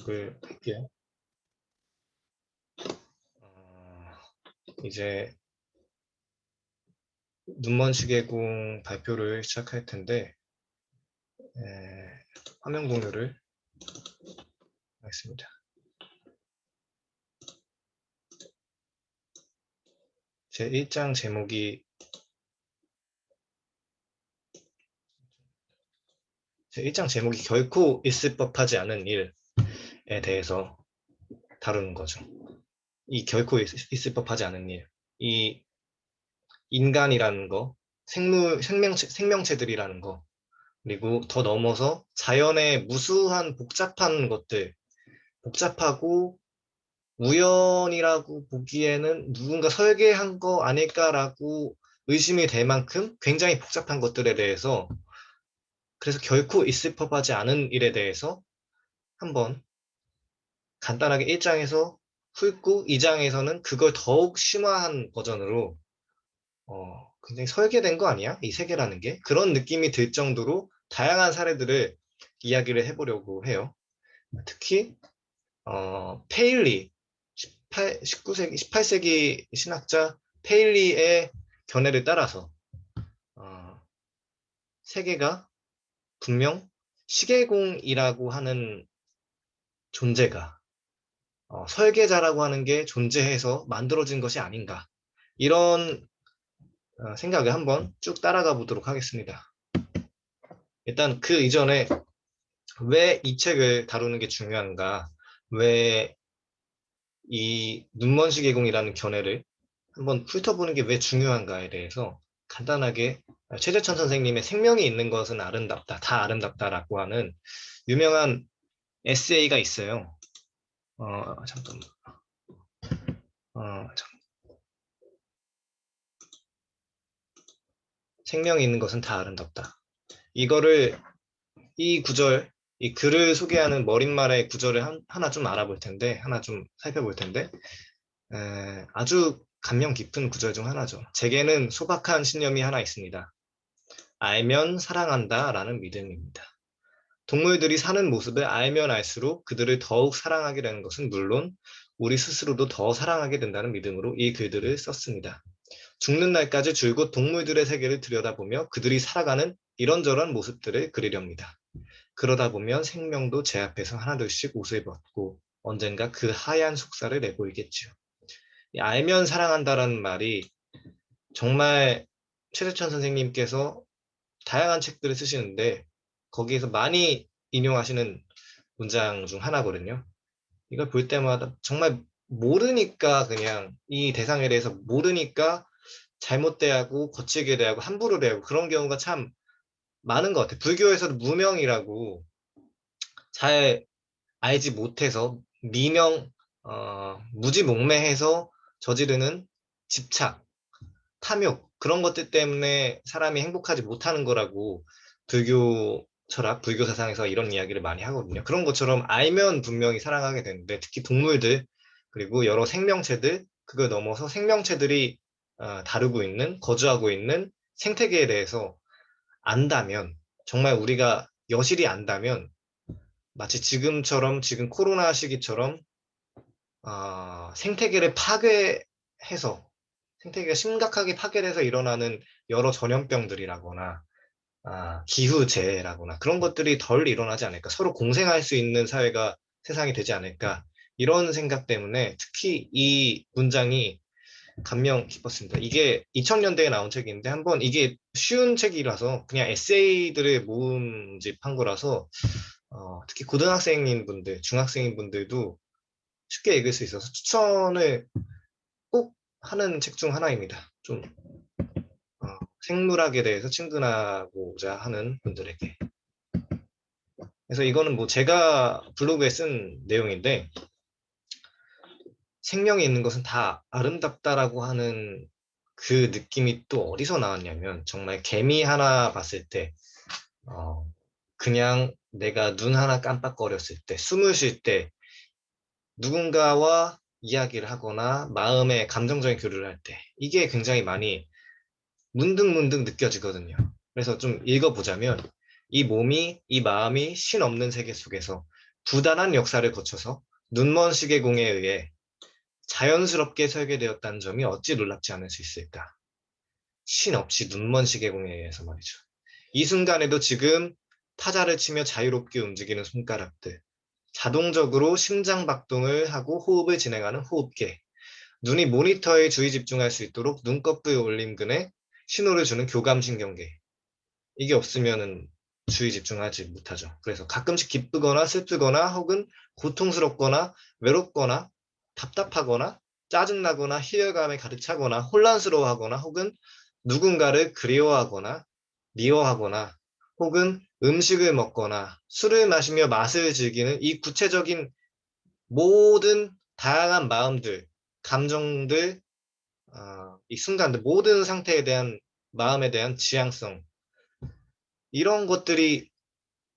시작을 할게요. 이제 눈먼시계공 발표를 시작할 텐데 화면 공유를 하겠습니다. 제 1장 제목이 결코 있을 법하지 않은 일에 대해서 다루는 거죠. 이 결코 있을 법하지 않은 일, 이 인간이라는 거, 생명체들이라는 거, 그리고 더 넘어서 자연의 무수한 복잡한 것들, 복잡하고 우연이라고 보기에는 누군가 설계한 거 아닐까라고 의심이 될 만큼 굉장히 복잡한 것들에 대해서, 그래서 결코 있을 법하지 않은 일에 대해서 한번 간단하게 1장에서 훑고 2장에서는 그걸 더욱 심화한 버전으로 굉장히 설계된 거 아니야? 이 세계라는 게? 그런 느낌이 들 정도로 다양한 사례들을 이야기를 해보려고 해요. 특히 페일리, 19세기, 18세기 신학자 페일리의 견해를 따라서 세계가 분명 시계공이라고 하는 존재가 설계자라고 하는 게 존재해서 만들어진 것이 아닌가, 이런 생각을 한번 쭉 따라가 보도록 하겠습니다. 일단 그 이전에 왜 이 책을 다루는 게 중요한가, 왜 이 눈먼시계공이라는 견해를 한번 훑어보는 게 왜 중요한가에 대해서 간단하게 최재천 선생님의 생명이 있는 것은 아름답다, 다 아름답다라고 하는 유명한 에세이가 있어요. 잠깐만. 생명이 있는 것은 다 아름답다. 이 구절, 이 글을 소개하는 머릿말의 구절을 하나 좀 알아볼 텐데, 하나 좀 살펴볼 텐데, 아주 감명 깊은 구절 중 하나죠. 제게는 소박한 신념이 하나 있습니다. 알면 사랑한다 라는 믿음입니다. 동물들이 사는 모습을 알면 알수록 그들을 더욱 사랑하게 되는 것은 물론 우리 스스로도 더 사랑하게 된다는 믿음으로 이 글들을 썼습니다. 죽는 날까지 줄곧 동물들의 세계를 들여다보며 그들이 살아가는 이런저런 모습들을 그리렵니다. 그러다 보면 생명도 제 앞에서 하나둘씩 옷을 벗고 언젠가 그 하얀 속살을 내보이겠지요. 알면 사랑한다라는 말이 정말 최재천 선생님께서 다양한 책들을 쓰시는데 거기에서 많이 인용하시는 문장 중 하나거든요. 이걸 볼 때마다 정말 모르니까, 그냥 이 대상에 대해서 모르니까 잘못 대하고 거칠게 대하고 함부로 대하고 그런 경우가 참 많은 것 같아요. 불교에서도 무명이라고 잘 알지 못해서 무지몽매해서 저지르는 집착, 탐욕, 그런 것들 때문에 사람이 행복하지 못하는 거라고 불교 철학, 불교 사상에서 이런 이야기를 많이 하거든요. 그런 것처럼 알면 분명히 사랑하게 되는데, 특히 동물들, 그리고 여러 생명체들, 그걸 넘어서 생명체들이 다루고 있는, 거주하고 있는 생태계에 대해서 안다면, 정말 우리가 여실히 안다면, 마치 지금 코로나 시기처럼 생태계를 파괴해서, 생태계가 심각하게 파괴돼서 일어나는 여러 전염병들이라거나 기후재해라거나 그런 것들이 덜 일어나지 않을까, 서로 공생할 수 있는 사회가 세상이 되지 않을까, 이런 생각 때문에 특히 이 문장이 감명 깊었습니다. 이게 2000년대에 나온 책인데, 한번 이게 쉬운 책이라서 그냥 에세이들을 모음집한 거라서 특히 고등학생인 분들, 중학생인 분들도 쉽게 읽을 수 있어서 추천을 꼭 하는 책 중 하나입니다. 좀 생물학에 대해서 친근하고자 하는 분들에게. 그래서 이거는 뭐 제가 블로그에 쓴 내용인데, 생명이 있는 것은 다 아름답다라고 하는 그 느낌이 또 어디서 나왔냐면, 정말 개미 하나 봤을 때 그냥 내가 눈 하나 깜빡거렸을 때, 숨을 쉴 때, 누군가와 이야기를 하거나 마음의 감정적인 교류를 할 때, 이게 굉장히 많이 문득문득 느껴지거든요. 그래서 좀 읽어보자면, 이 마음이 신 없는 세계 속에서 부단한 역사를 거쳐서 눈먼 시계공에 의해 자연스럽게 설계되었다는 점이 어찌 놀랍지 않을 수 있을까? 신 없이 눈먼 시계공에 의해서 말이죠. 이 순간에도 지금 타자를 치며 자유롭게 움직이는 손가락들, 자동적으로 심장박동을 하고 호흡을 진행하는 호흡계, 눈이 모니터에 주의 집중할 수 있도록 눈꺼풀 올림근에 신호를 주는 교감신경계. 이게 없으면은 주의 집중하지 못하죠. 그래서 가끔씩 기쁘거나 슬프거나 혹은 고통스럽거나 외롭거나 답답하거나 짜증나거나 희열감에 가득 차거나 혼란스러워하거나 혹은 누군가를 그리워하거나 미워하거나 혹은 음식을 먹거나 술을 마시며 맛을 즐기는 이 구체적인 모든 다양한 마음들, 감정들, 이 순간들, 모든 상태에 대한 마음에 대한 지향성, 이런 것들이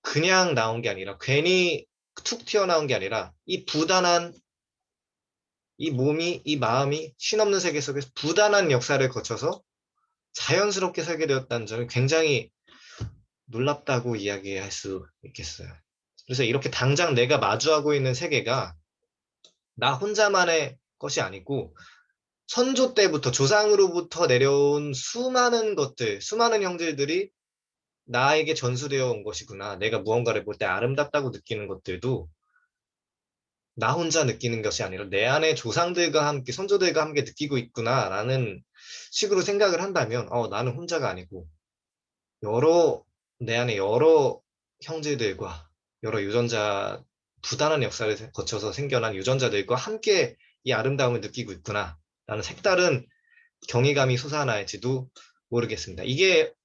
그냥 나온 게 아니라 괜히 툭 튀어나온 게 아니라 이 부단한 이 몸이 이 마음이 신없는 세계 속에서 부단한 역사를 거쳐서 자연스럽게 설계되었다는 점이 굉장히 놀랍다고 이야기할 수 있겠어요. 그래서 이렇게 당장 내가 마주하고 있는 세계가 나 혼자만의 것이 아니고 선조 때부터 조상으로부터 내려온 수많은 것들, 수많은 형질들이 나에게 전수되어 온 것이구나. 내가 무언가를 볼 때 아름답다고 느끼는 것들도 나 혼자 느끼는 것이 아니라 내 안에 조상들과 함께, 선조들과 함께 느끼고 있구나라는 식으로 생각을 한다면, 나는 혼자가 아니고, 여러, 내 안에 여러 형제들과 여러 유전자, 부단한 역사를 거쳐서 생겨난 유전자들과 함께 이 아름다움을 느끼고 있구나라는 색다른 경이감이 솟아날지도 모르겠습니다.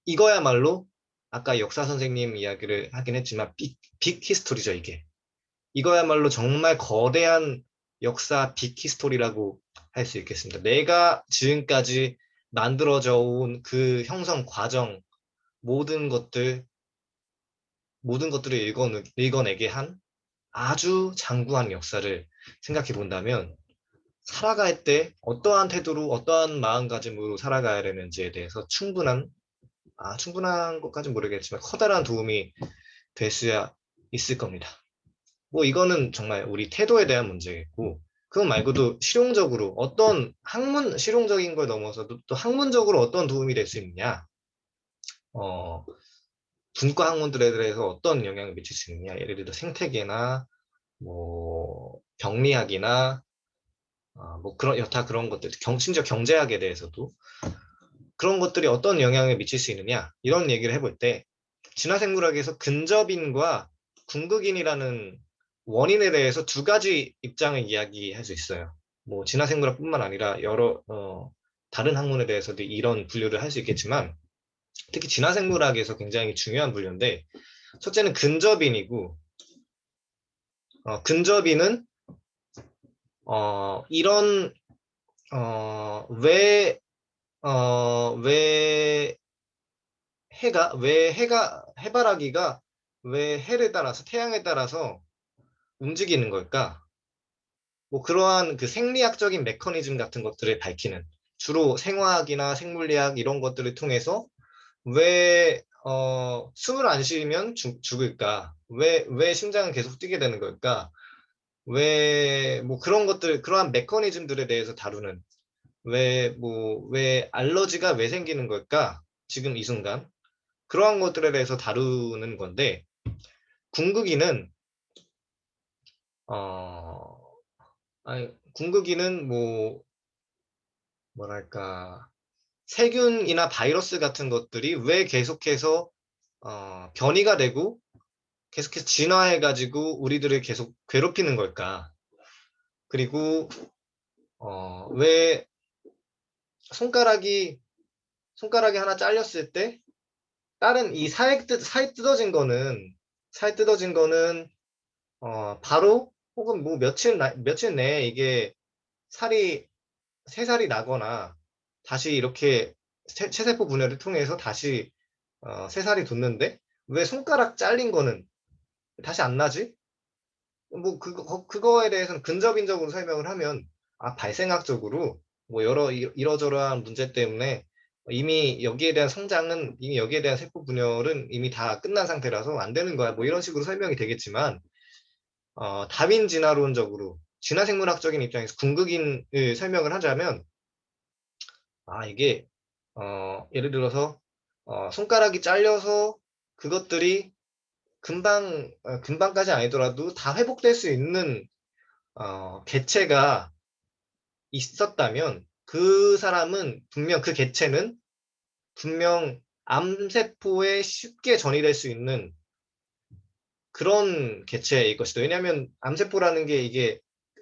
이거야말로 아까 역사 선생님 이야기를 하긴 했지만, 빅 히스토리죠, 이게. 이거야말로 정말 거대한 역사 빅 히스토리라고 할 수 있겠습니다. 내가 지금까지 만들어져 온 그 형성 과정, 모든 것들, 모든 것들을 읽어내게 한 아주 장구한 역사를 생각해 본다면, 살아갈 때 어떠한 태도로, 어떠한 마음가짐으로 살아가야 되는지에 대해서 충분한 것까지는 모르겠지만 커다란 도움이 될 수야 있을 겁니다. 뭐 이거는 정말 우리 태도에 대한 문제겠고, 그거 말고도 실용적으로 실용적인 걸 넘어서도 또 학문적으로 어떤 도움이 될 수 있느냐, 분과 학문들에 대해서 어떤 영향을 미칠 수 있느냐, 예를 들어 생태계나, 뭐, 병리학이나, 뭐 그런, 여타 그런 것들, 심지어 경제학에 대해서도 그런 것들이 어떤 영향을 미칠 수 있느냐, 이런 얘기를 해볼 때, 진화생물학에서 근접인과 궁극인이라는 원인에 대해서 두 가지 입장을 이야기할 수 있어요. 뭐 진화생물학뿐만 아니라 여러 다른 학문에 대해서도 이런 분류를 할 수 있겠지만, 특히 진화생물학에서 굉장히 중요한 분류인데, 첫째는 근접인이고, 근접인은 이런 왜 왜 해바라기가 왜 해를 따라서 태양에 따라서 움직이는 걸까? 뭐 그러한 그 생리학적인 메커니즘 같은 것들을 밝히는, 주로 생화학이나 생물리학 이런 것들을 통해서 왜 숨을 안 쉬면 죽을까? 왜 심장은 계속 뛰게 되는 걸까? 왜 뭐 그런 것들, 그러한 메커니즘들에 대해서 다루는, 왜 알러지가 왜 생기는 걸까? 지금 이 순간 그러한 것들에 대해서 다루는 건데, 궁극이는 어 궁극이는 뭐랄까, 세균이나 바이러스 같은 것들이 왜 계속해서 변이가 되고 계속해서 진화해가지고 우리들을 계속 괴롭히는 걸까? 그리고 왜 손가락이 손가락이 하나 잘렸을 때 다른 이 살 뜯어진 거는 바로 혹은 뭐 며칠 내에 이게 살이 새살이 나거나 다시 이렇게 체세포 분열을 통해서 다시 새살이 돋는데, 왜 손가락 잘린 거는 다시 안 나지? 뭐 그거에 대해서는 근접인적으로 설명을 하면, 발생학적으로 뭐 여러 이러저러한 문제 때문에 이미 여기에 대한 세포 분열은 이미 다 끝난 상태라서 안 되는 거야, 뭐 이런 식으로 설명이 되겠지만, 다윈 진화론적으로 진화생물학적인 입장에서 궁극인을 설명을 하자면 이게 예를 들어서 손가락이 잘려서 그것들이 금방까지 아니더라도 다 회복될 수 있는 개체가 있었다면 그 사람은 분명 그 개체는 분명 암세포에 쉽게 전이될 수 있는 그런 개체일 것이다. 왜냐하면 암세포라는 게 이게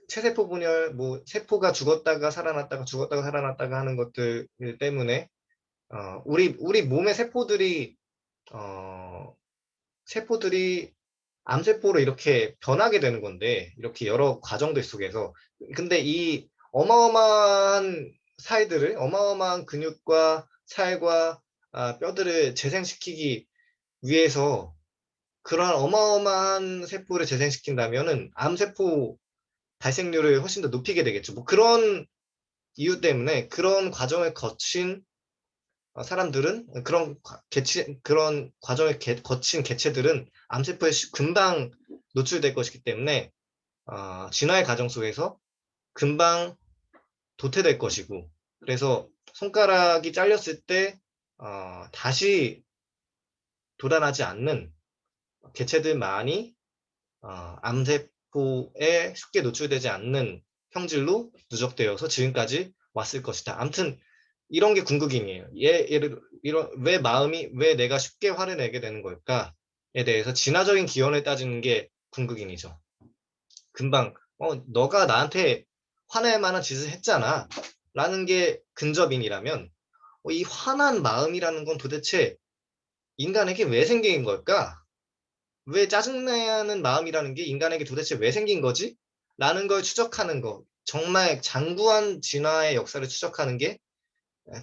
체세포 분열, 뭐 세포가 죽었다가 살아났다가 죽었다가 살아났다가 하는 것들 때문에 우리 몸의 어, 세포들이 암세포로 이렇게 변하게 되는 건데 이렇게 여러 과정들 속에서 근데 이 어마어마한 살들을 어마어마한 근육과 살과 뼈들을 재생시키기 위해서 그러한 어마어마한 세포를 재생시킨다면은 암세포 발생률을 훨씬 더 높이게 되겠죠. 뭐 그런 이유 때문에 그런 과정을 거친 사람들은 그런 과정을 거친 개체들은 암세포에 금방 노출될 것이기 때문에 진화의 과정 속에서 금방 도태될 것이고 그래서 손가락이 잘렸을 때 다시 돋아나지 않는 개체들만이 암세포에 쉽게 노출되지 않는 형질로 누적되어서 지금까지 왔을 것이다. 아무튼 이런 게 궁극인이에요. 왜 내가 쉽게 화를 내게 되는 걸까에 대해서 진화적인 기원을 따지는 게 궁극인이죠. 금방 너가 나한테 화낼 만한 짓을 했잖아 라는 게 근접인이라면 이 화난 마음이라는 건 도대체 인간에게 왜 생긴 걸까? 왜 짜증나는 마음이라는 게 인간에게 도대체 왜 생긴 거지? 라는 걸 추적하는 거. 정말 장구한 진화의 역사를 추적하는 게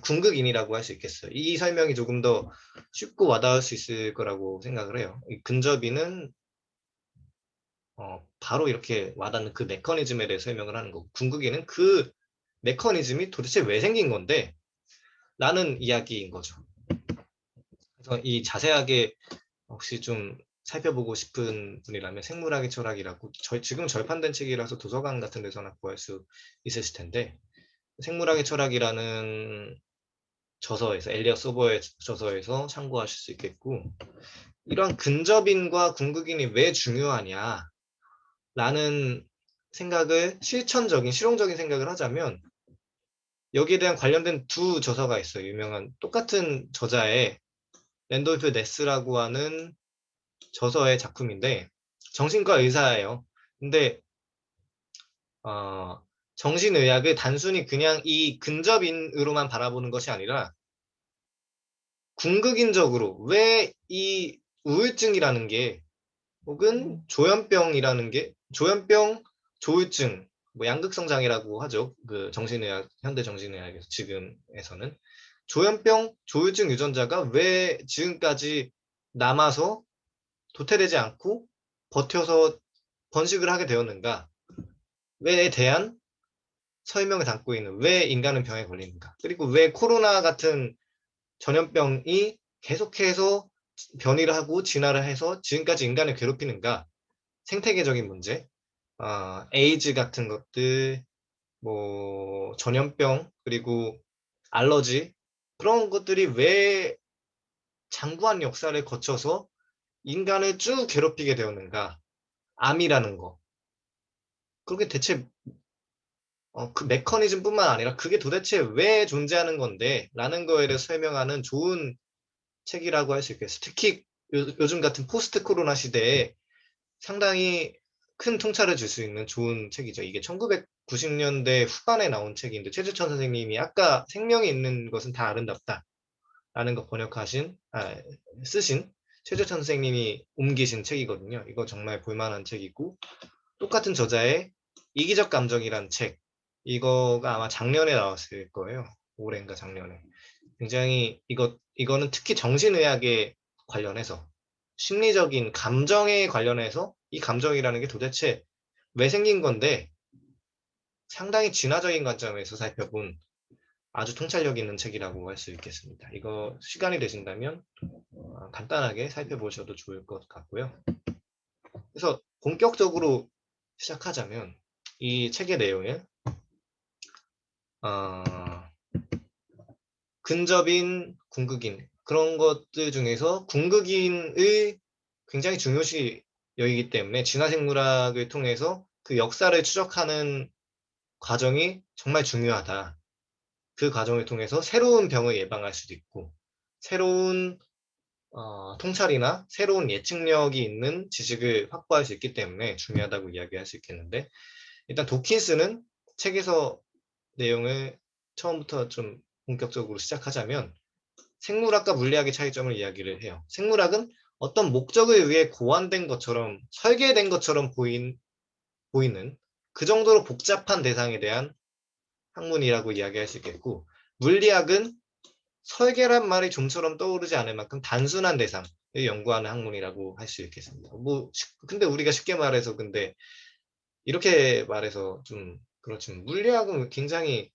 궁극인이라고 할 수 있겠어요. 이 설명이 조금 더 쉽고 와닿을 수 있을 거라고 생각을 해요. 이 근접인은 바로 이렇게 와닿는 그 메커니즘에 대해 설명을 하는 거고 궁극인은 그 메커니즘이 도대체 왜 생긴 건데 라는 이야기인 거죠. 그래서 이 자세하게 혹시 좀 살펴보고 싶은 분이라면 생물학의 철학이라고 지금 절판된 책이라서 도서관 같은 데서나 구할 수 있으실 텐데 생물학의 철학이라는 저서에서 엘리엇 소버의 저서에서 참고하실 수 있겠고 이런 근접인과 궁극인이 왜 중요하냐라는 생각을 실용적인 생각을 하자면 여기에 대한 관련된 두 저서가 있어요. 유명한 똑같은 저자의 랜돌프 네스라고 하는 저서의 작품인데 정신과 의사예요. 근데 정신의학을 단순히 그냥 이 근접인으로만 바라보는 것이 아니라 궁극인적으로 왜 이 우울증이라는 게 혹은 조현병이라는 게 조현병, 조울증, 뭐 양극성 장애라고 하죠. 그 정신의학 현대 정신의학에서 지금에서는 조현병, 조울증 유전자가 왜 지금까지 남아서 도태되지 않고 버텨서 번식을 하게 되었는가? 왜에 대한 설명을 담고 있는 왜 인간은 병에 걸리는가? 그리고 왜 코로나 같은 전염병이 계속해서 변이를 하고 진화를 해서 지금까지 인간을 괴롭히는가? 생태계적인 문제, 에이즈 같은 것들, 뭐 전염병 그리고 알러지 그런 것들이 왜 장구한 역사를 거쳐서 인간을 쭉 괴롭히게 되었는가? 암이라는 거. 그게 대체 그 메커니즘뿐만 아니라 그게 도대체 왜 존재하는 건데 라는 거에 대해서 설명하는 좋은 책이라고 할 수 있겠어요. 특히 요즘 같은 포스트 코로나 시대에 상당히 큰 통찰을 줄 수 있는 좋은 책이죠. 이게 1990년대 후반에 나온 책인데 최재천 선생님이 아까 생명이 있는 것은 다 아름답다 라는 거 쓰신 최재천 선생님이 옮기신 책이거든요. 이거 정말 볼만한 책이고 똑같은 저자의 이기적 감정이란 책 이거가 아마 작년에 나왔을 거예요. 올해인가 작년에. 굉장히 이거는 특히 정신의학에 관련해서 심리적인 감정에 관련해서 이 감정이라는 게 도대체 왜 생긴 건데 상당히 진화적인 관점에서 살펴본 아주 통찰력 있는 책이라고 할 수 있겠습니다. 이거 시간이 되신다면 간단하게 살펴보셔도 좋을 것 같고요. 그래서 본격적으로 시작하자면 이 책의 내용을 근접인, 궁극인 그런 것들 중에서 궁극인의 굉장히 중요시 여기기 때문에 진화생물학을 통해서 그 역사를 추적하는 과정이 정말 중요하다. 그 과정을 통해서 새로운 병을 예방할 수도 있고 새로운 통찰이나 새로운 예측력이 있는 지식을 확보할 수 있기 때문에 중요하다고 이야기할 수 있겠는데 일단 도킨스는 책에서 내용을 처음부터 좀 본격적으로 시작하자면 생물학과 물리학의 차이점을 이야기를 해요. 생물학은 어떤 목적을 위해 고안된 것처럼 설계된 것처럼 보이는 그 정도로 복잡한 대상에 대한 학문이라고 이야기할 수 있겠고 물리학은 설계란 말이 좀처럼 떠오르지 않을 만큼 단순한 대상을 연구하는 학문이라고 할 수 있겠습니다. 근데 우리가 쉽게 말해서 근데 이렇게 말해서 좀 그렇지만 물리학은 굉장히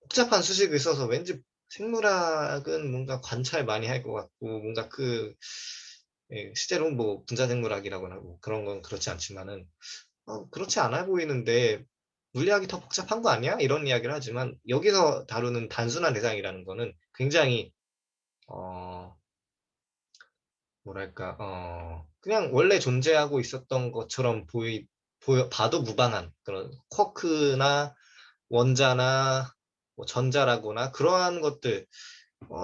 복잡한 수식을 써서 왠지 생물학은 뭔가 관찰 많이 할 것 같고 뭔가 실제로 뭐 분자생물학이라고 하고 그런 건 그렇지 않지만은 그렇지 않아 보이는데 물리학이 더 복잡한 거 아니야? 이런 이야기를 하지만 여기서 다루는 단순한 대상이라는 거는 굉장히 어 뭐랄까 그냥 원래 존재하고 있었던 것처럼 봐도 무방한 그런 쿼크나 원자나 뭐 전자라거나 그러한 것들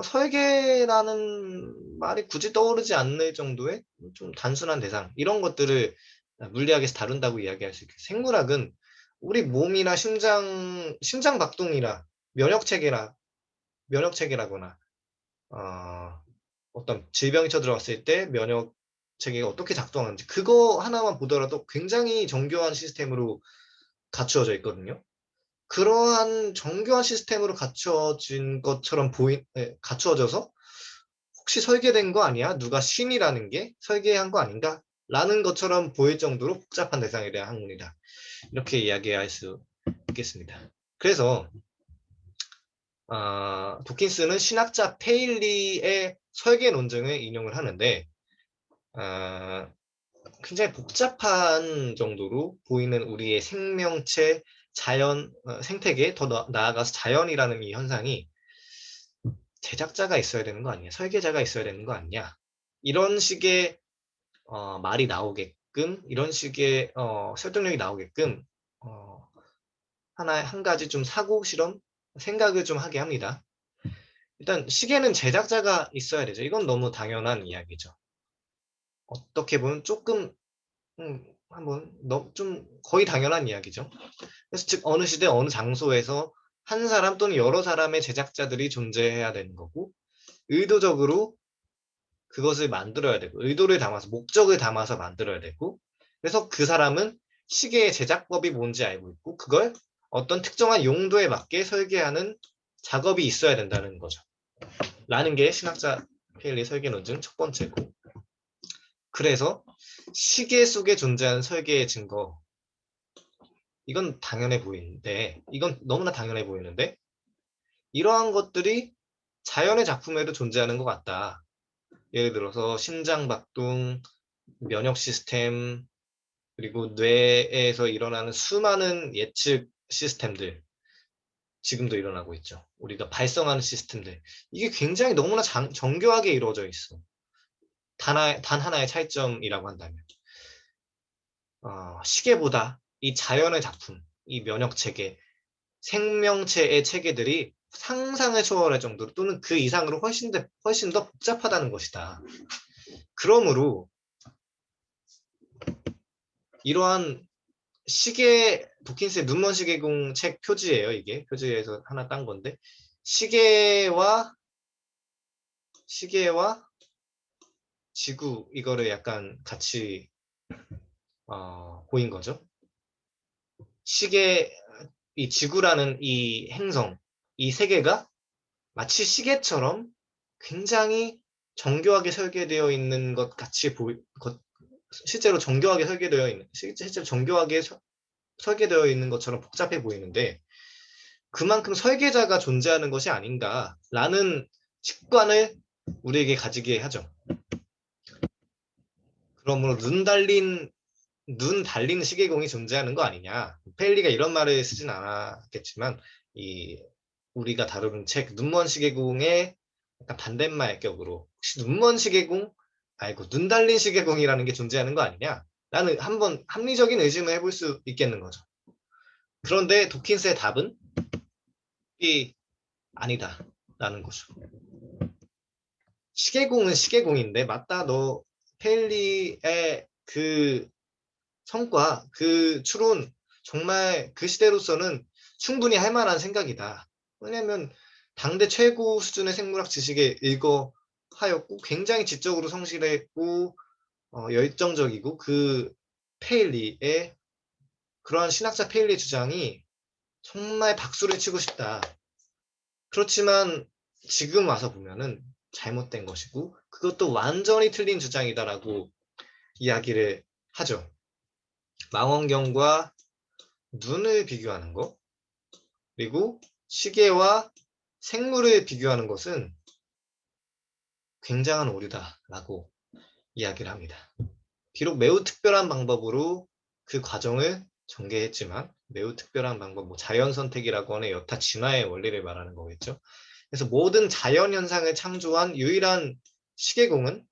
설계라는 말이 굳이 떠오르지 않을 정도의 좀 단순한 대상 이런 것들을 물리학에서 다룬다고 이야기할 수 있겠어요. 생물학은 우리 몸이나 심장 박동이나 면역 체계라거나 어떤 질병이 쳐들어왔을 때 면역 체계가 어떻게 작동하는지 그거 하나만 보더라도 굉장히 정교한 시스템으로 갖추어져 있거든요. 그러한 정교한 시스템으로 갖춰진 것처럼 갖추어져서 혹시 설계된 거 아니야? 누가 신이라는 게 설계한 거 아닌가? 라는 것처럼 보일 정도로 복잡한 대상에 대한 학문이다. 이렇게 이야기할 수 있겠습니다. 그래서 도킨스는 신학자 페일리의 설계 논증을 인용을 하는데 굉장히 복잡한 정도로 보이는 우리의 생명체, 자연, 생태계, 더 나아가서 자연이라는 이 현상이 제작자가 있어야 되는 거 아니냐, 설계자가 있어야 되는 거 아니냐, 이런 식의 말이 나오게끔, 이런 식의 설득력이 나오게끔 한 가지 좀 사고 실험, 생각을 좀 하게 합니다. 일단 시계는 제작자가 있어야 되죠. 이건 너무 당연한 이야기죠. 어떻게 보면 조금 한번 좀 거의 당연한 이야기죠. 그래서 즉 어느 시대 어느 장소에서 한 사람 또는 여러 사람의 제작자들이 존재해야 되는 거고 의도적으로 그것을 만들어야 되고 의도를 담아서 목적을 담아서 만들어야 되고 그래서 그 사람은 시계의 제작법이 뭔지 알고 있고 그걸 어떤 특정한 용도에 맞게 설계하는 작업이 있어야 된다는 거죠. 라는 게 신학자 페일리 설계 논증 첫 번째고 그래서 시계 속에 존재하는 설계의 증거 이건 당연해 보이는데 이건 너무나 당연해 보이는데 이러한 것들이 자연의 작품에도 존재하는 것 같다. 예를 들어서 심장박동, 면역 시스템, 그리고 뇌에서 일어나는 수많은 예측 시스템들 지금도 일어나고 있죠. 우리가 발성하는 시스템들 이게 굉장히 너무나 정교하게 이루어져 있어. 단 하나의 차이점이라고 한다면 시계보다 이 자연의 작품, 이 면역 체계, 생명체의 체계들이 상상을 초월할 정도로 또는 그 이상으로 훨씬 더 복잡하다는 것이다. 그러므로 이러한 도킨스의 눈먼 시계공 책 표지예요. 이게 표지에서 하나 딴 건데 시계와 지구 이거를 약간 같이 보인 거죠. 이 지구라는 이 행성, 이 세계가 마치 시계처럼 굉장히 정교하게 설계되어 있는 것 같이 실제로 정교하게 설계되어 있는, 실제로 정교하게 설계되어 있는 것처럼 복잡해 보이는데 그만큼 설계자가 존재하는 것이 아닌가라는 직관을 우리에게 가지게 하죠. 그러므로 눈 달린 눈 달린 시계공이 존재하는 거 아니냐. 페일리가 이런 말을 쓰진 않았겠지만 우리가 다루는 책 눈먼 시계공의 약간 반대말 격으로 혹시 눈먼 시계공 아이고 눈 달린 시계공이라는 게 존재하는 거 아니냐. 라는 한번 합리적인 의심을 해볼 수 있겠는 거죠. 그런데 도킨스의 답은 이 아니다 라는 거죠. 시계공은 시계공인데 맞다. 너 페일리의 그 성과, 그 추론 정말 그 시대로서는 충분히 할 만한 생각이다. 왜냐하면 당대 최고 수준의 생물학 지식에 일거하였고 굉장히 지적으로 성실했고 열정적이고 그 페일리의 그러한 신학자 페일리 주장이 정말 박수를 치고 싶다. 그렇지만 지금 와서 보면은 잘못된 것이고 그것도 완전히 틀린 주장이다라고 이야기를 하죠. 망원경과 눈을 비교하는 것, 그리고 시계와 생물을 비교하는 것은 굉장한 오류다라고 이야기를 합니다. 비록 매우 특별한 방법으로 그 과정을 전개했지만 매우 특별한 방법, 뭐 자연 선택이라고 하는 여타 진화의 원리를 말하는 거겠죠. 그래서 모든 자연 현상을 창조한 유일한 시계공은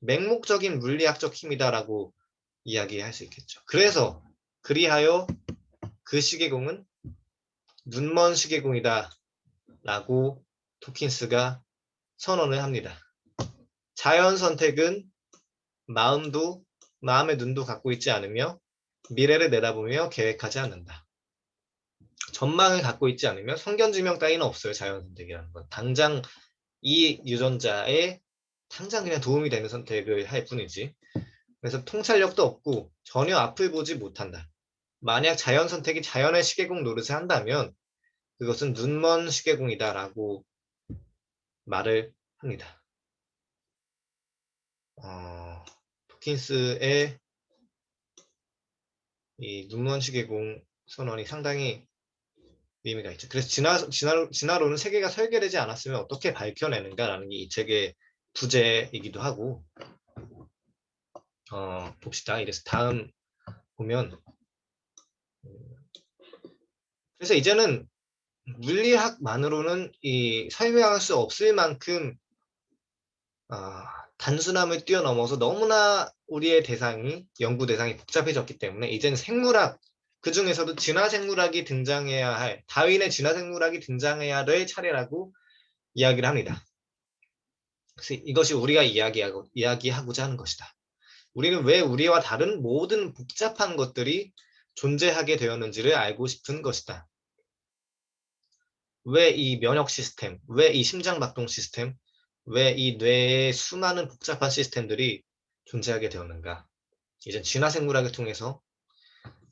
맹목적인 물리학적 힘이다라고 이야기할 수 있겠죠. 그래서 그리하여 그 시계공은 눈먼 시계공이다 라고 도킨스가 선언을 합니다. 자연 선택은 마음의 눈도 갖고 있지 않으며 미래를 내다보며 계획하지 않는다. 전망을 갖고 있지 않으며 성견지명 따위는 없어요. 자연 선택이라는 건. 당장 이 유전자에 당장 그냥 도움이 되는 선택을 할 뿐이지. 그래서 통찰력도 없고 전혀 앞을 보지 못한다. 만약 자연 선택이 자연의 시계공 노릇을 한다면 그것은 눈먼 시계공이다라고 말을 합니다. 도킨스의 이 눈먼 시계공 선언이 상당히 의미가 있죠. 그래서 진화론은 세계가 설계되지 않았으면 어떻게 밝혀내는가라는 게 이 책의 부제이기도 하고 봅시다. 이래서 다음 보면 그래서 이제는 물리학만으로는 설명할 수 없을 만큼 단순함을 뛰어넘어서 너무나 우리의 연구 대상이 복잡해졌기 때문에 이제는 생물학, 그 중에서도 진화생물학이 등장해야 할, 다윈의 진화생물학이 등장해야 될 차례라고 이야기를 합니다. 그래서 이것이 우리가 이야기하고자 하는 것이다. 우리는 왜 우리와 다른 모든 복잡한 것들이 존재하게 되었는지를 알고 싶은 것이다. 왜 이 면역 시스템, 왜 이 심장박동 시스템, 왜 이 뇌의 수많은 복잡한 시스템들이 존재하게 되었는가. 이제 진화생물학을 통해서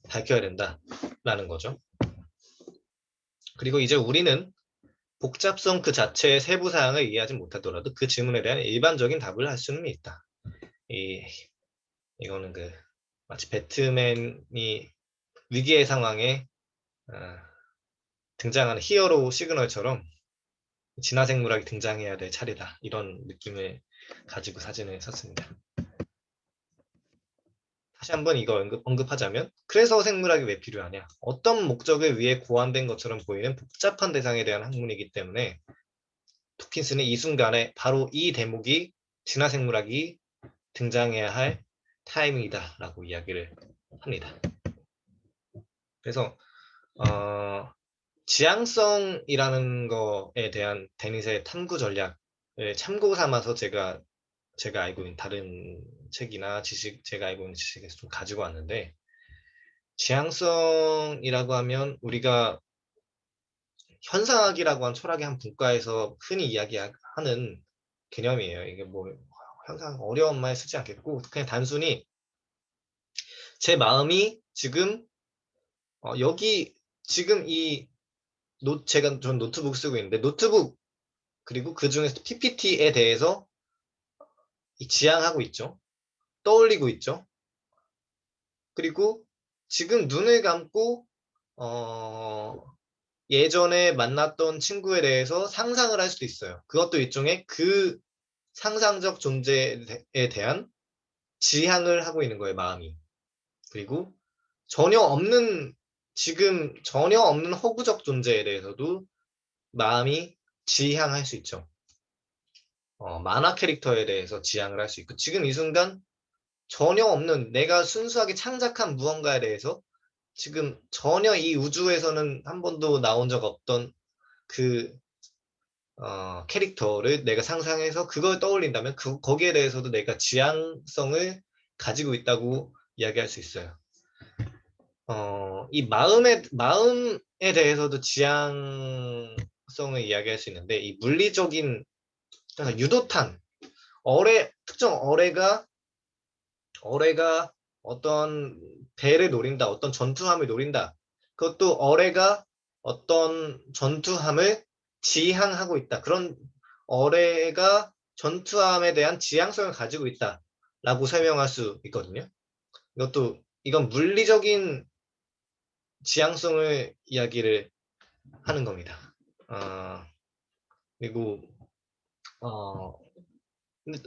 밝혀야 된다라는 거죠. 그리고 이제 우리는 복잡성 그 자체의 세부 사항을 이해하지 못하더라도 그 질문에 대한 일반적인 답을 할 수는 있다. 이거는 마치 배트맨이 위기의 상황에 등장하는 히어로 시그널처럼 진화생물학이 등장해야 될 차례다. 이런 느낌을 가지고 사진을 썼습니다. 다시 한번 이거 언급하자면 그래서 생물학이 왜 필요하냐. 어떤 목적을 위해 고안된 것처럼 보이는 복잡한 대상에 대한 학문이기 때문에 도킨스는 이 순간에 바로 이 대목이 진화생물학이 등장해야 할 타이밍이다 라고 이야기를 합니다. 그래서 지향성이라는 거에 대한 데닛의 탐구 전략을 참고 삼아서 제가 알고 있는 다른 책이나 제가 알고 있는 지식에서 좀 가지고 왔는데, 지향성이라고 하면 우리가 현상학이라고 하는 철학의 한 분과에서 흔히 이야기하는 개념이에요. 이게 뭐 현상 어려운 말 쓰지 않겠고 그냥 단순히 제 마음이 지금 여기 지금 전 노트북 쓰고 있는데 노트북 그리고 그 중에서 PPT에 대해서 지향하고 있죠. 떠올리고 있죠. 그리고 지금 눈을 감고 예전에 만났던 친구에 대해서 상상을 할 수도 있어요. 그것도 일종의 그 상상적 존재에 대한 지향을 하고 있는 거예요, 마음이. 그리고 지금 전혀 없는 허구적 존재에 대해서도 마음이 지향할 수 있죠. 만화 캐릭터에 대해서 지향을 할 수 있고, 지금 이 순간 전혀 없는 내가 순수하게 창작한 무언가에 대해서 지금 전혀 이 우주에서는 한 번도 나온 적 없던 그 캐릭터를 내가 상상해서 그걸 떠올린다면 거기에 대해서도 내가 지향성을 가지고 있다고 이야기할 수 있어요. 이 마음에 대해서도 지향성을 이야기할 수 있는데, 이 물리적인, 그러니까 유도탄, 특정 어뢰가 어떤 배를 노린다, 어떤 전투함을 노린다. 그것도 어뢰가 어떤 전투함을 지향하고 있다. 그런 어뢰가 전투함에 대한 지향성을 가지고 있다라고 설명할 수 있거든요. 이건 물리적인 지향성을 이야기를 하는 겁니다. 그리고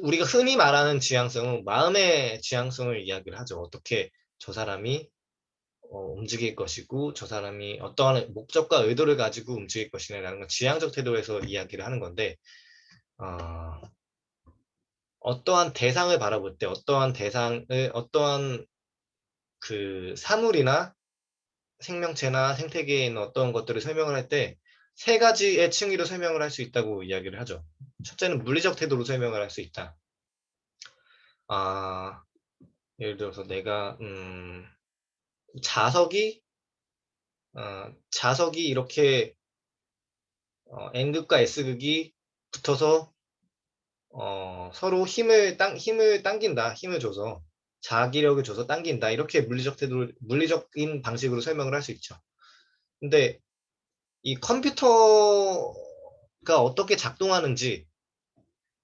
우리가 흔히 말하는 지향성은 마음의 지향성을 이야기를 하죠. 어떻게 저 사람이 움직일 것이고, 저 사람이 어떠한 목적과 의도를 가지고 움직일 것이냐라는 건 지향적 태도에서 이야기를 하는 건데, 어떠한 대상을 바라볼 때, 어떠한 그 사물이나 생명체나 생태계에 있는 어떤 것들을 설명을 할 때 세 가지의 층위로 설명을 할 수 있다고 이야기를 하죠. 첫째는 물리적 태도로 설명을 할 수 있다. 예를 들어서 내가 자석이 이렇게 N극과 S극이 붙어서 서로 힘을 당긴다. 힘을 줘서 자기력을 줘서 당긴다. 이렇게 물리적인 방식으로 설명을 할 수 있죠. 근데 이 컴퓨터가 어떻게 작동하는지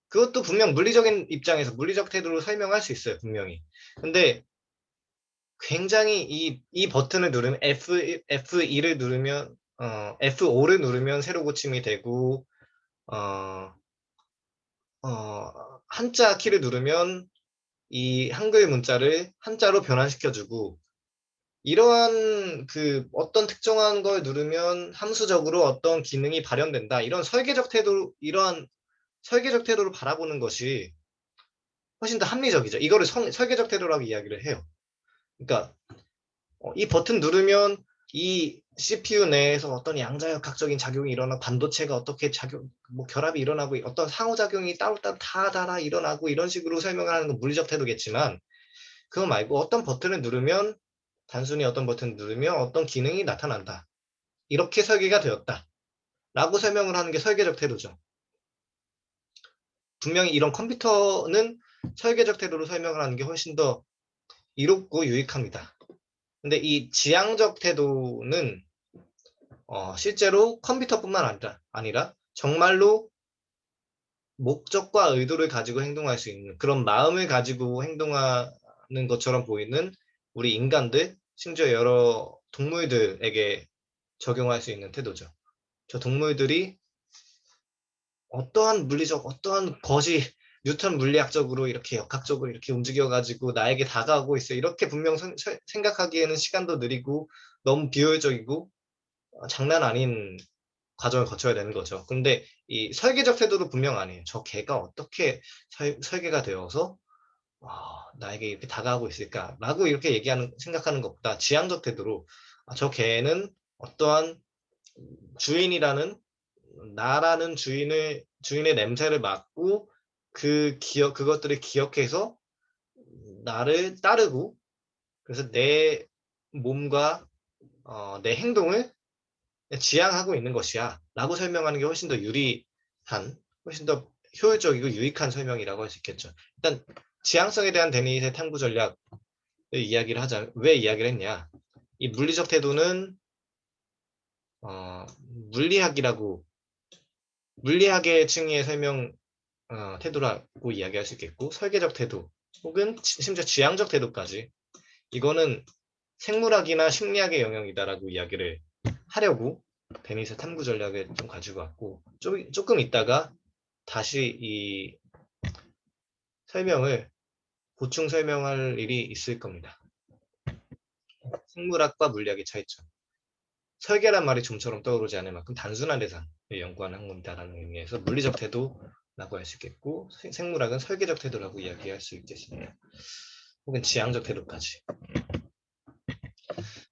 그것도 분명 물리적인 입장에서 물리적 태도로 설명할 수 있어요. 분명히. 근데 굉장히 이 버튼을 누르면 F2를 누르면 F5를 누르면 세로 고침이 되고 어, 한자 키를 누르면 이 한글 문자를 한자로 변환시켜주고 이러한 그 어떤 특정한 걸 누르면 함수적으로 어떤 기능이 발현된다. 이러한 설계적 태도로 바라보는 것이 훨씬 더 합리적이죠. 이거를 설계적 태도라고 이야기를 해요. 그러니까 이 버튼 누르면 이 CPU 내에서 어떤 양자역학적인 작용이 일어나고 반도체가 어떻게 결합이 일어나고 어떤 상호작용이 따로따로 다 일어나고 이런 식으로 설명을 하는 건 물리적 태도겠지만 그거 말고 단순히 어떤 버튼을 누르면 어떤 기능이 나타난다. 이렇게 설계가 되었다. 라고 설명을 하는 게 설계적 태도죠. 분명히 이런 컴퓨터는 설계적 태도로 설명을 하는 게 훨씬 더 이롭고 유익합니다. 근데 이 지향적 태도는 실제로 컴퓨터뿐만 아니라 정말로 목적과 의도를 가지고 행동할 수 있는 그런 마음을 가지고 행동하는 것처럼 보이는 우리 인간들, 심지어 여러 동물들에게 적용할 수 있는 태도죠. 저 동물들이 어떠한 것이 뉴턴 물리학적으로 이렇게 역학적으로 이렇게 움직여가지고 나에게 다가오고 있어요. 이렇게 분명 생각하기에는 시간도 느리고 너무 비효율적이고 장난 아닌 과정을 거쳐야 되는 거죠. 근데 이 설계적 태도도 분명 아니에요. 저 개가 어떻게 설계가 되어서 나에게 이렇게 다가오고 있을까라고 이렇게 생각하는 것보다 지향적 태도로 저 개는 어떠한 주인이라는 나라는 주인의 냄새를 맡고 그것들을 기억해서 나를 따르고 그래서 내 몸과 내 행동을 지향하고 있는 것이야 라고 설명하는 게 훨씬 더 효율적이고 유익한 설명이라고 할 수 있겠죠. 일단 지향성에 대한 데니스의 탐구 전략을 이야기를 하자. 왜 이야기를 했냐? 이 물리적 태도는 물리학이라고 물리학의 층위의 태도라고 이야기할 수 있겠고 설계적 태도 혹은 심지어 지향적 태도까지 이거는 생물학이나 심리학의 영역이다라고 이야기를 하려고 데니스 탐구 전략을 좀 가지고 왔고 조금 있다가 다시 이 설명을 보충 설명할 일이 있을 겁니다. 생물학과 물리학의 차이점. 설계란 말이 좀처럼 떠오르지 않을 만큼 단순한 대상을 연구하는 학문이다라는 의미에서 물리적 태도라고 할 수 있겠고, 생물학은 설계적 태도라고 이야기할 수 있겠습니다. 혹은 지향적 태도까지.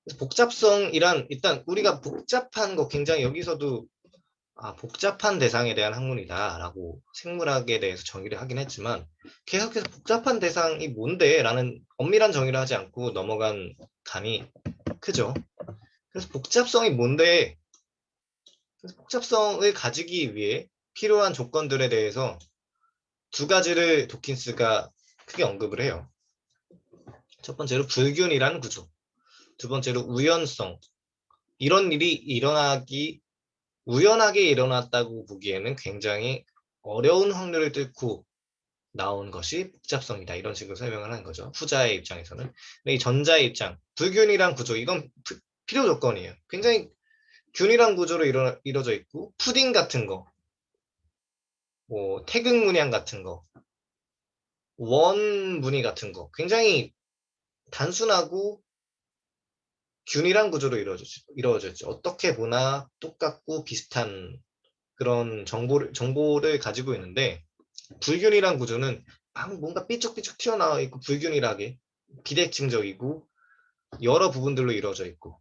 그래서 복잡성이란, 일단 우리가 복잡한 거, 굉장히 여기서도 복잡한 대상에 대한 학문이다라고 생물학에 대해서 정의를 하긴 했지만, 계속해서 복잡한 대상이 뭔데? 라는 엄밀한 정의를 하지 않고 넘어간 감이 크죠. 그래서 복잡성이 뭔데? 그래서 복잡성을 가지기 위해 필요한 조건들에 대해서 두 가지를 도킨스가 크게 언급을 해요. 첫 번째로 불균이라는 구조, 두 번째로 우연성. 이런 일이 우연하게 일어났다고 보기에는 굉장히 어려운 확률을 뚫고 나온 것이 복잡성이다. 이런 식으로 설명을 하는 거죠. 후자의 입장에서는. 근데 이 전자의 입장, 불균이란 구조, 이건 필요 조건이에요. 굉장히 균일한 구조로 이루어져 있고, 푸딩 같은 거, 뭐 태극 문양 같은 거, 원 무늬 같은 거, 굉장히 단순하고 균일한 구조로 이루어져 있죠. 어떻게 보나 똑같고 비슷한 그런 정보를 가지고 있는데, 불균이란 구조는 뭔가 삐쭉삐쭉 튀어나와 있고 불균일하게 비대칭적이고 여러 부분들로 이루어져 있고,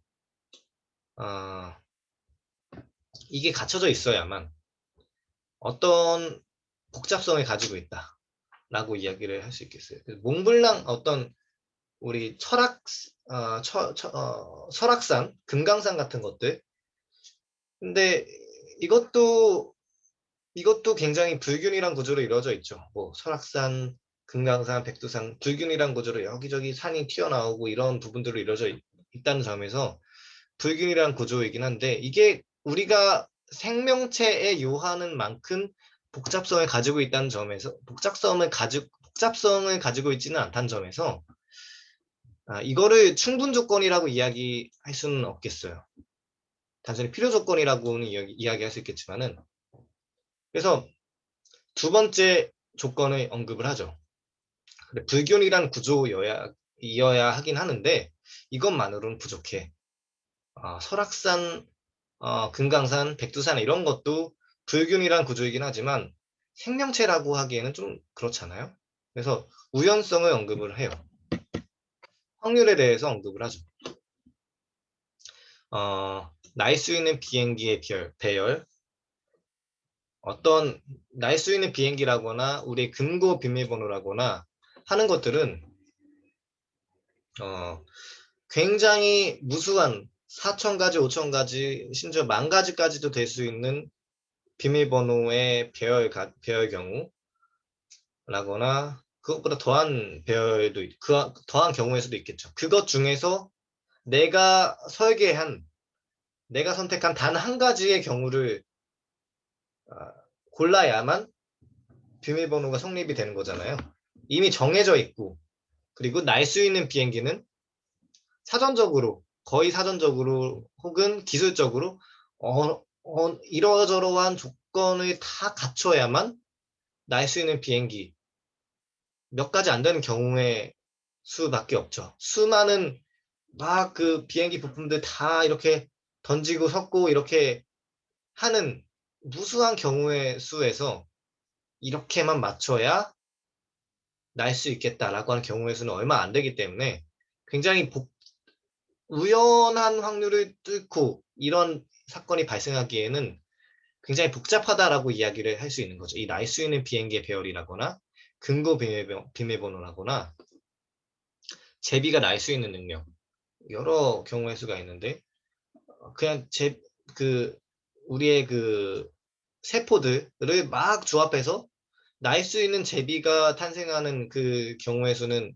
이게 갖춰져 있어야만 어떤 복잡성을 가지고 있다라고 이야기를 할 수 있겠어요. 몽블랑 어떤 우리 설악산, 금강산 같은 것들. 근데 이것도 굉장히 불균일한 구조로 이루어져 있죠. 뭐 설악산, 금강산, 백두산, 불균일한 구조로 여기저기 산이 튀어나오고 이런 부분들로 이루어져 있다는 점에서 불균일한 구조이긴 한데, 이게 우리가 생명체에 요하는 만큼 복잡성을 가지고 있다는 점에서, 복잡성을 가지고 있지는 않다는 점에서, 이거를 충분 조건이라고 이야기할 수는 없겠어요. 단순히 필요 조건이라고는 이야기할 수 있겠지만은. 그래서 두 번째 조건을 언급을 하죠. 불균이란 구조여야 하긴 하는데 이것만으로는 부족해. 설악산, 금강산, 백두산 이런 것도 불균이란 구조이긴 하지만 생명체라고 하기에는 좀 그렇잖아요. 그래서 우연성을 언급을 해요. 확률에 대해서 언급을 하죠. 날 수 있는 비행기의 배열, 어떤 날 수 있는 비행기라거나 우리 금고 비밀번호라거나 하는 것들은 굉장히 무수한 4,000가지, 5,000가지, 심지어 10,000가지까지도 될 수 있는 비밀번호의 배열 경우라거나 그것보다 더한 더한 경우일 수도 있겠죠. 그것 중에서 내가 선택한 단 한 가지의 경우를 골라야만 비밀번호가 성립이 되는 거잖아요. 이미 정해져 있고, 그리고 날 수 있는 비행기는 거의 사전적으로 혹은 기술적으로 이러저러한 조건을 다 갖춰야만 날 수 있는 비행기, 몇 가지 안 되는 경우의 수밖에 없죠. 수많은 막 그 비행기 부품들 다 이렇게 던지고 섞고 이렇게 하는 무수한 경우의 수에서 이렇게만 맞춰야 날 수 있겠다라고 하는 경우의 수는 얼마 안 되기 때문에 굉장히 우연한 확률을 뚫고 이런 사건이 발생하기에는 굉장히 복잡하다라고 이야기를 할 수 있는 거죠. 이 날 수 있는 비행기의 배열이라거나 근거 비밀번호라거나 제비가 날 수 있는 능력, 여러 경우의 수가 있는데, 그냥 우리의 그 세포들을 막 조합해서 날 수 있는 제비가 탄생하는 그 경우의 수는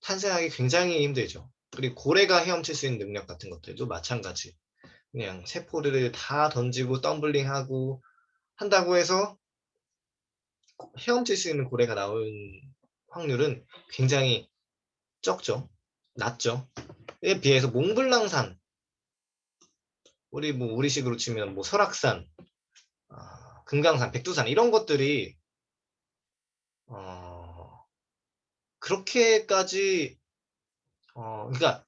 탄생하기 굉장히 힘들죠. 그리고 고래가 헤엄칠 수 있는 능력 같은 것들도 마찬가지. 그냥 세포들을 다 던지고 덤블링하고 한다고 해서 헤엄칠 수 있는 고래가 나올 확률은 굉장히 적죠. 낮죠. 에 비해서 몽블랑산, 우리식으로 치면 뭐 설악산, 금강산, 백두산 이런 것들이 그렇게까지 그러니까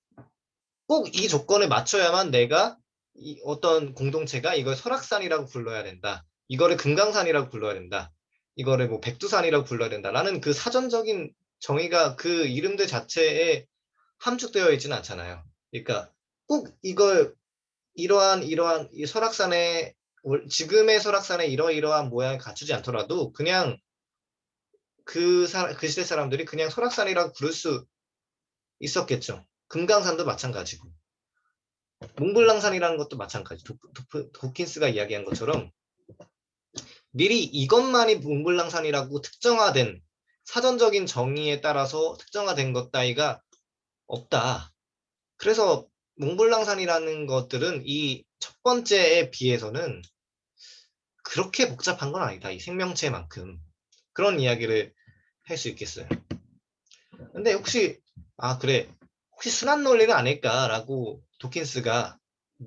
꼭 이 조건을 맞춰야만 내가 어떤 공동체가 이걸 설악산이라고 불러야 된다. 이거를 금강산이라고 불러야 된다. 이거를 뭐 백두산이라고 불러야 된다라는 그 사전적인 정의가 그 이름들 자체에 함축되어 있지는 않잖아요. 그러니까 꼭 이걸 이러한 이 설악산의 지금의 설악산의 이러이러한 모양을 갖추지 않더라도 그냥 그 시대 사람들이 그냥 설악산이라고 부를 수 있었겠죠. 금강산도 마찬가지고 몽블랑산이라는 것도 마찬가지. 도킨스가 이야기한 것처럼 미리 이것만이 몽블랑산이라고 특정화된 사전적인 정의에 따라서 특정화된 것 따위가 없다. 그래서 몽블랑산이라는 것들은 이 첫 번째에 비해서는 그렇게 복잡한 건 아니다. 이 생명체만큼. 그런 이야기를 할 수 있겠어요. 근데 혹시 그래. 혹시 순환 논리는 아닐까라고 도킨스가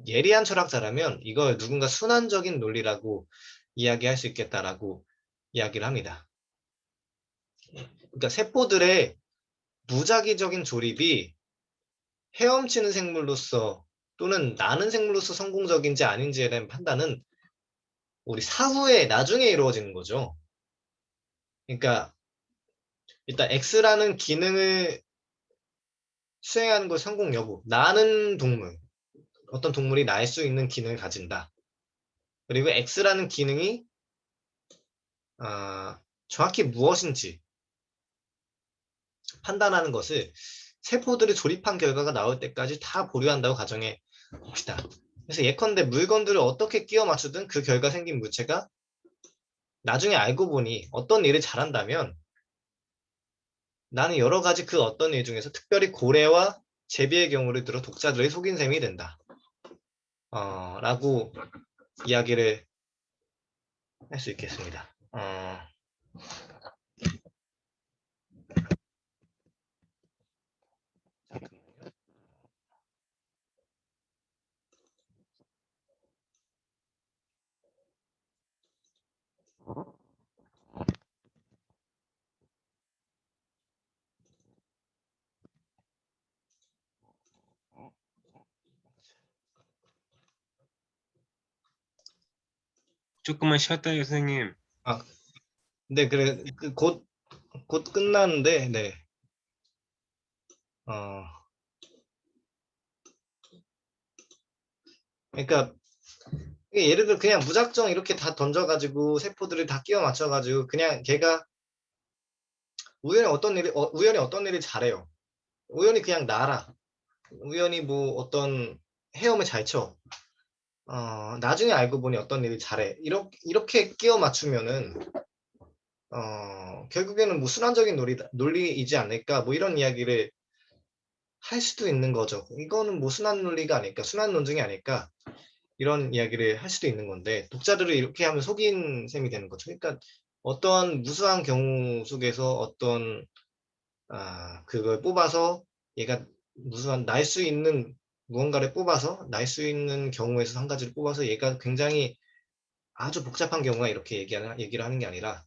예리한 철학자라면 이걸 누군가 순환적인 논리라고 이야기할 수 있겠다라고 이야기를 합니다. 그러니까 세포들의 무작위적인 조립이 헤엄치는 생물로서 또는 나는 생물로서 성공적인지 아닌지에 대한 판단은 우리 사후에 나중에 이루어지는 거죠. 그러니까 일단 X라는 기능을 수행하는 것 성공 여부. 나는 동물. 어떤 동물이 날 수 있는 기능을 가진다. 그리고 X라는 기능이 정확히 무엇인지 판단하는 것을 세포들이 조립한 결과가 나올 때까지 다 보류한다고 가정해 봅시다. 그래서 예컨대 물건들을 어떻게 끼워 맞추든 그 결과 생긴 물체가 나중에 알고 보니 어떤 일을 잘한다면 나는 여러 가지 그 어떤 일 중에서 특별히 고래와 제비의 경우를 들어 독자들의 속인 셈이 된다. 라고 이야기를 할 수 있겠습니다. 조금만 쉬었다요, 선생님. 네, 그래, 곧 끝나는데, 네. 그러니까, 예를 들어 그냥 무작정 이렇게 다 던져가지고 세포들을 다 끼워 맞춰가지고 그냥 걔가 우연히 어떤 일을 잘해요. 우연히 그냥 날아. 우연히 뭐 어떤 헤엄을 잘 쳐. 나중에 알고 보니 어떤 일을 잘해. 이렇게 끼워 맞추면은, 결국에는 뭐 순환적인 논리이지 않을까. 뭐 이런 이야기를 할 수도 있는 거죠. 이거는 뭐 순환 논리가 아닐까. 순환 논증이 아닐까. 이런 이야기를 할 수도 있는 건데, 독자들을 이렇게 하면 속인 셈이 되는 거죠. 그러니까 어떤 무수한 경우 속에서 그걸 뽑아서 얘가 무수한 날 수 있는 무언가를 뽑아서 날 수 있는 경우에서 한 가지를 뽑아서 얘가 굉장히 아주 복잡한 경우가 이렇게 얘기를 하는 게 아니라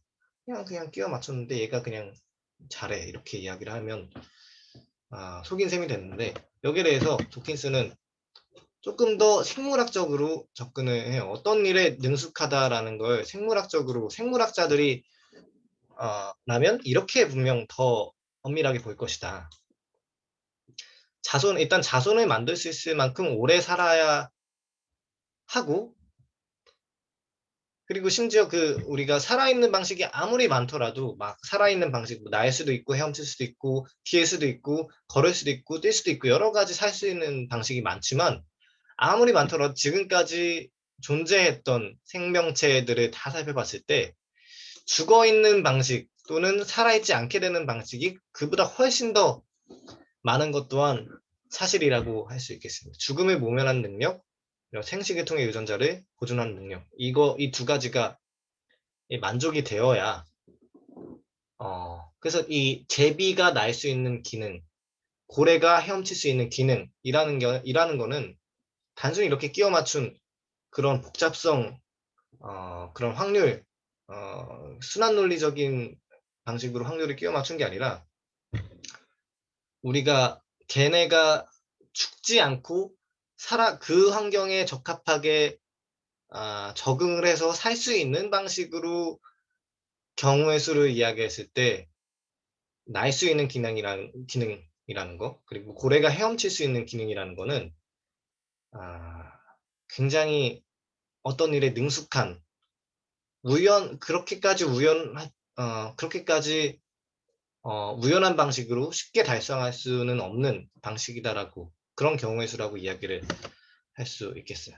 그냥 끼워 맞췄는데 얘가 그냥 잘해 이렇게 이야기를 하면 속인 셈이 됐는데 여기에 대해서 도킨스는 조금 더 생물학적으로 접근을 해요. 어떤 일에 능숙하다라는 걸 생물학자들이 라면 이렇게 분명 더 엄밀하게 볼 것이다. 일단 자손을 만들 수 있을 만큼 오래 살아야 하고, 그리고 심지어 우리가 살아있는 방식이 아무리 많더라도, 막 살아있는 방식, 뭐 날 수도 있고, 헤엄칠 수도 있고, 기을 수도 있고, 걸을 수도 있고, 뛸 수도 있고, 여러 가지 살 수 있는 방식이 많지만, 아무리 많더라도 지금까지 존재했던 생명체들을 다 살펴봤을 때, 죽어 있는 방식 또는 살아있지 않게 되는 방식이 그보다 훨씬 더 많은 것 또한 사실이라고 할 수 있겠습니다. 죽음을 모면한 능력, 생식을 통해 유전자를 보존하는 능력. 이 두 가지가 만족이 되어야, 그래서 이 제비가 날 수 있는 기능, 고래가 헤엄칠 수 있는 기능이라는 거는 단순히 이렇게 끼워 맞춘 그런 복잡성, 그런 확률, 순환 논리적인 방식으로 확률을 끼워 맞춘 게 아니라 우리가 걔네가 죽지 않고 그 환경에 적합하게 적응을 해서 살 수 있는 방식으로 경우의 수를 이야기했을 때 날 수 있는 기능이라는 거, 그리고 고래가 헤엄칠 수 있는 기능이라는 거는 굉장히 어떤 일에 능숙한 그렇게까지 우연한 방식으로 쉽게 달성할 수는 없는 방식이다라고, 그런 경우의 수라고 이야기를 할 수 있겠어요.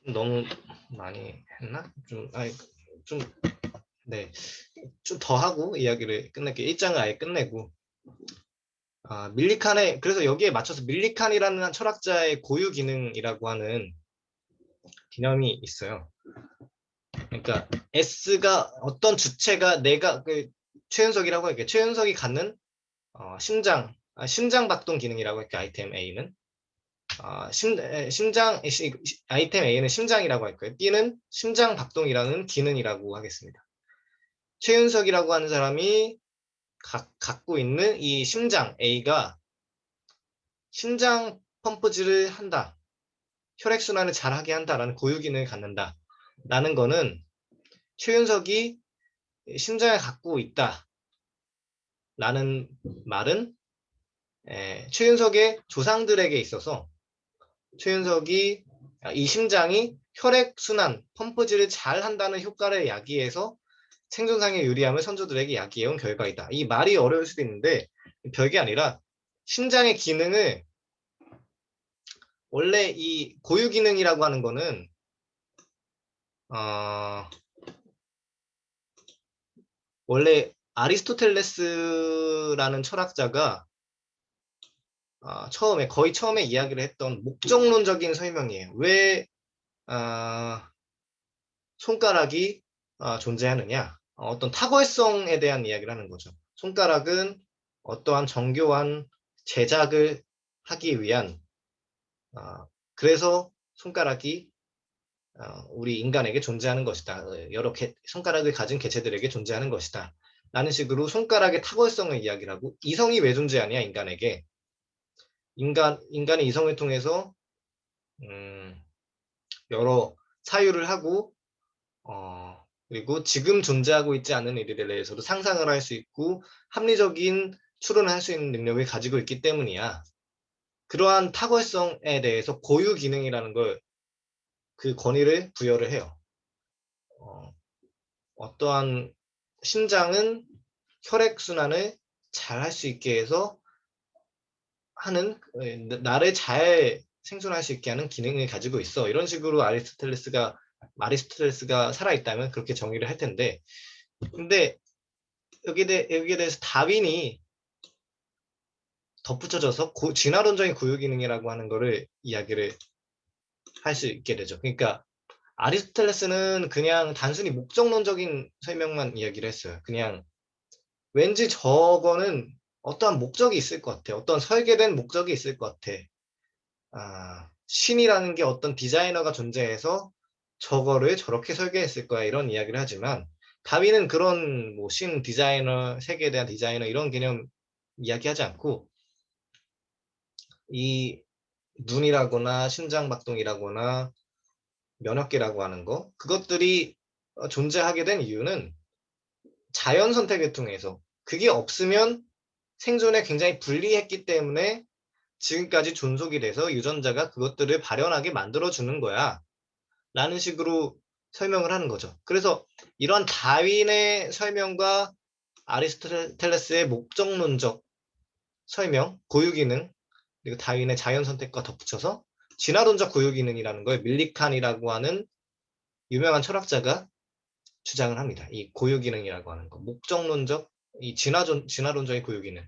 너무 많이 했나? 네. 좀 더 하고 이야기를 끝낼게요. 1장을 아예 끝내고. 그래서 여기에 맞춰서 밀리칸이라는 철학자의 고유 기능이라고 하는 개념이 있어요. 그러니까 S가 어떤 주체가 최윤석이라고 할게요. 최윤석이 갖는 심장 박동 기능이라고 할게요. 아이템 A는 아이템 A는 심장이라고 할 거예요. B는 심장 박동이라는 기능이라고 하겠습니다. 최윤석이라고 하는 사람이 갖고 있는 이 심장 A가 심장 펌프질을 한다, 혈액순환을 잘하게 한다라는 고유 기능을 갖는다 라는 거는 최윤석이 심장을 갖고 있다 라는 말은 최윤석의 조상들에게 있어서 최윤석이 이 심장이 혈액순환 펌프질을 잘 한다는 효과를 야기해서 생존상의 유리함을 선조들에게 야기해온 결과이다. 이 말이 어려울 수도 있는데 별게 아니라 심장의 기능을, 원래 이 고유 기능이라고 하는 거는 원래 아리스토텔레스라는 철학자가 거의 처음에 이야기를 했던 목적론적인 설명이에요. 왜 손가락이 존재하느냐, 어떤 탁월성에 대한 이야기를 하는 거죠. 손가락은 어떠한 정교한 제작을 하기 위한, 그래서 손가락이 우리 인간에게 존재하는 것이다. 여러 손가락을 가진 개체들에게 존재하는 것이다. 라는 식으로 손가락의 탁월성을 이야기를 하고, 이성이 왜 존재하냐, 인간에게. 인간의 이성을 통해서 여러 사유를 하고 그리고 지금 존재하고 있지 않은 일에 대해서도 상상을 할 수 있고 합리적인 추론을 할 수 있는 능력을 가지고 있기 때문이야. 그러한 탁월성에 대해서 고유 기능이라는 걸, 그 권위를 부여를 해요. 어떠한 심장은 혈액순환을 잘 할 수 있게 해서 나를 잘 생존할 수 있게 하는 기능을 가지고 있어. 이런 식으로 아리스토텔레스가 살아있다면 그렇게 정의를 할 텐데, 근데 여기에 대해서 다윈이 덧붙여져서 진화론적인 고유 기능이라고 하는 거를 이야기를 할 수 있게 되죠. 그러니까 아리스토텔레스는 그냥 단순히 목적론적인 설명만 이야기를 했어요. 그냥 왠지 저거는 어떠한 목적이 있을 것 같아. 어떤 설계된 목적이 있을 것 같아. 신이라는 게 어떤 디자이너가 존재해서 저거를 저렇게 설계했을 거야, 이런 이야기를 하지만, 다윈은 그런 신 디자이너, 세계에 대한 디자이너 이런 개념 이야기하지 않고, 이 눈이라거나 심장박동이라거나 면역계라고 하는 거, 그것들이 존재하게 된 이유는 자연 선택을 통해서, 그게 없으면 생존에 굉장히 불리했기 때문에 지금까지 존속이 돼서 유전자가 그것들을 발현하게 만들어주는 거야 라는 식으로 설명을 하는 거죠. 그래서 이런 다윈의 설명과 아리스토텔레스의 목적론적 설명, 고유기능, 그리고 다윈의 자연선택과 덧붙여서 진화론적 고유기능이라는 걸 밀리칸이라고 하는 유명한 철학자가 주장을 합니다. 이 고유기능이라고 하는 거, 목적론적, 이 진화론적인 고유기능.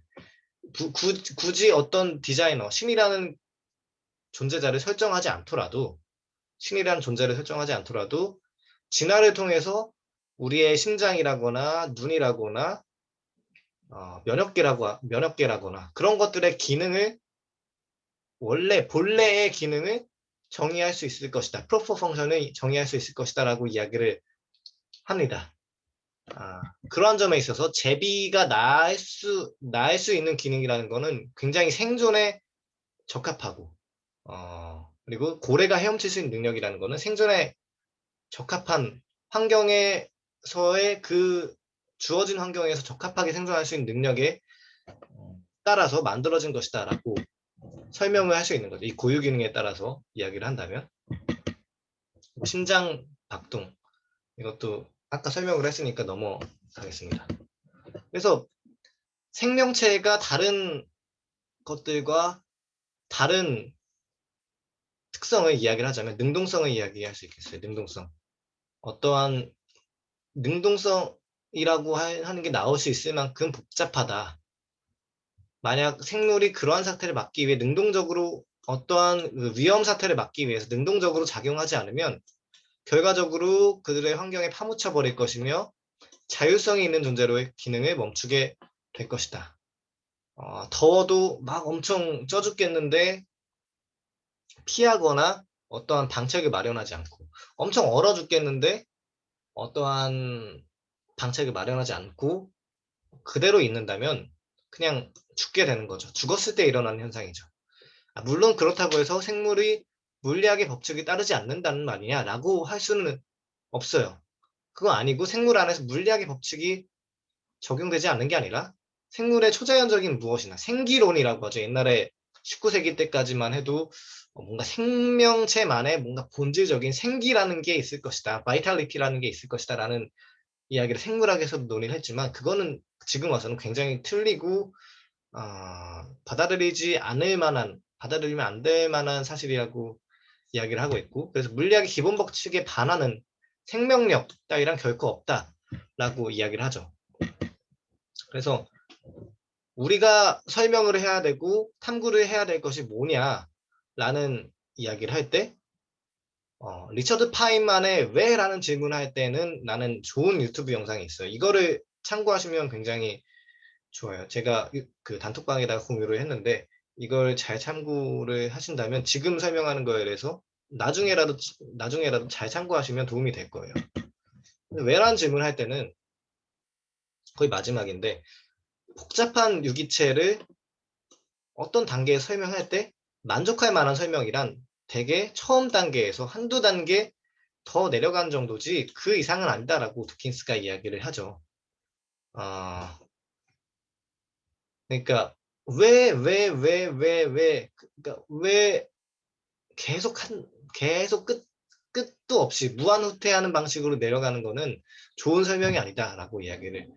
굳이 어떤 디자이너, 신이라는 존재를 설정하지 않더라도 진화를 통해서 우리의 심장이라거나 눈이라거나 면역계라거나 그런 것들의 기능을, 본래의 기능을 정의할 수 있을 것이다. 프로퍼 펑션을 정의할 수 있을 것이다 라고 이야기를 합니다. 그러한 점에 있어서 제비가 낳을 수 있는 기능이라는 거는 굉장히 생존에 적합하고, 그리고 고래가 헤엄칠 수 있는 능력이라는 거는 생존에 적합한 환경에서의 그 주어진 환경에서 적합하게 생존할 수 있는 능력에 따라서 만들어진 것이다라고 설명을 할 수 있는 거죠. 이 고유 기능에 따라서 이야기를 한다면 심장 박동 이것도 아까 설명을 했으니까 넘어가겠습니다. 그래서 생명체가 다른 것들과 다른 특성을 이야기를 하자면 능동성을 이야기할 수 있겠어요. 능동성. 어떠한 능동성이라고 하는 게 나올 수 있을 만큼 복잡하다. 만약 생물이 그러한 사태를 막기 위해 능동적으로 어떠한 그 위험 사태를 막기 위해서 능동적으로 작용하지 않으면 결과적으로 그들의 환경에 파묻혀 버릴 것이며 자율성이 있는 존재로의 기능을 멈추게 될 것이다. 더워도 막 엄청 쪄 죽겠는데 피하거나 어떠한 방책을 마련하지 않고 엄청 얼어 죽겠는데 어떠한 방책을 마련하지 않고 그대로 있는다면 그냥 죽게 되는 거죠. 죽었을 때 일어나는 현상이죠. 물론 그렇다고 해서 생물이 물리학의 법칙에 따르지 않는다는 말이냐라고 할 수는 없어요. 그거 아니고 생물 안에서 물리학의 법칙이 적용되지 않는 게 아니라 생물의 초자연적인 무엇이나 생기론이라고 하죠. 옛날에 19세기 때까지만 해도 뭔가 생명체만의 뭔가 본질적인 생기라는 게 있을 것이다. 바이탈리티라는 게 있을 것이다. 라는 이야기를 생물학에서도 논의를 했지만 그거는 지금 와서는 굉장히 틀리고 받아들이면 안 될 만한 사실이라고 이야기를 하고 있고 그래서 물리학의 기본 법칙에 반하는 생명력 따위랑 결코 없다라고 이야기를 하죠. 그래서 우리가 설명을 해야 되고 탐구를 해야 될 것이 뭐냐라는 이야기를 할 때 리처드 파인만의 왜? 라는 질문을 할 때는 나는 좋은 유튜브 영상이 있어요. 이거를 참고하시면 굉장히 좋아요. 제가 그 단톡방에다가 공유를 했는데 이걸 잘 참고를 하신다면 지금 설명하는 거에 대해서 나중에라도 잘 참고하시면 도움이 될 거예요. 왜라는 질문을 할 때는 거의 마지막인데 복잡한 유기체를 어떤 단계에 설명할 때 만족할 만한 설명이란 대개 처음 단계에서 한두 단계 더 내려간 정도지 그 이상은 아니다라고 도킨스가 이야기를 하죠. 그러니까 그러니까 왜 계속 끝도 없이 무한후퇴하는 방식으로 내려가는 거는 좋은 설명이 아니다라고 이야기를